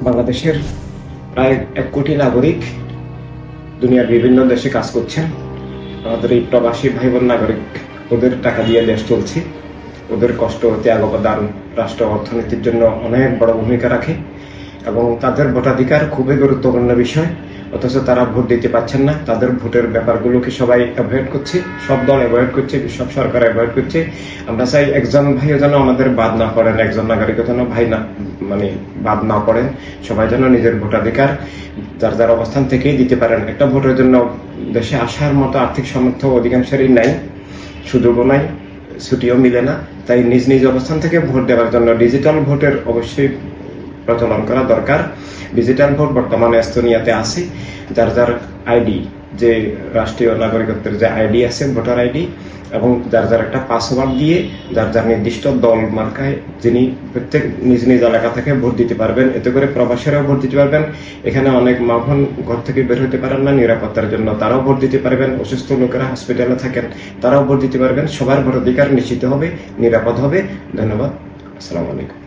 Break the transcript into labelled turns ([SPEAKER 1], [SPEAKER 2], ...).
[SPEAKER 1] বাংলাদেশের প্রায় 1 কোটি নাগরিক দুনিয়ার বিভিন্ন দেশে কাজ করছেন। আমাদের এই প্রবাসী ভাই বোন নাগরিক, ওদের টাকা দিয়ে দেশ চলছে। ওদের কষ্ট ত্যাগ অবদান রাষ্ট্র অর্থনীতির জন্য অনেক বড় ভূমিকা রাখে এবং তাদের ভোটাধিকার খুবই গুরুত্বপূর্ণ বিষয়, অথচ তারা ভোট দিতে পারছেন না। তাদের ভোটের ব্যাপারগুলোকে সবাই অ্যাভয়েড করছে, সব দল অ্যাভয়েড করছে, সব সরকার অ্যাভয়েড করছে। আমরা চাই একজন ভাইও যেন আমাদের বাদ না পড়েন, একজন নাগরিকও যেন বাদ না পড়েন। সবাই যেন নিজের ভোটাধিকার যার যার অবস্থান থেকেই দিতে পারেন। একটা ভোটের জন্য দেশে আসার মতো আর্থিক সামর্থ্য অধিকাংশেরই নাই, সুযোগও নাই, ছুটিও মিলে না। তাই নিজ নিজ অবস্থান থেকে ভোট দেওয়ার জন্য ডিজিটাল ভোটের অবশ্যই প্রচলন করা দরকার। ডিজিটাল ভোট বর্তমানে এস্তোনিয়াতে আছে। যার যার আইডি, যে রাষ্ট্রীয় নাগরিকত্বের যে আইডি আছে, ভোটার আইডি, এবং যার যার একটা পাসওয়ার্ড দিয়ে যার যার নির্দিষ্ট দল মার্কায় যিনি প্রত্যেক নিজ নিজ এলাকা থেকে ভোট দিতে পারবেন। এতে করে প্রবাসীরাও ভোট দিতে পারবেন। এখানে অনেক মা বোন ঘর থেকে বের হতে পারেন না নিরাপত্তার জন্য, তারাও ভোট দিতে পারবেন। অসুস্থ লোকেরা হসপিটালে থাকেন, তারাও ভোট দিতে পারবেন। সবার ভোটাধিকার নিশ্চিত হবে, নিরাপদ হবে। ধন্যবাদ। আসসালামু আলাইকুম।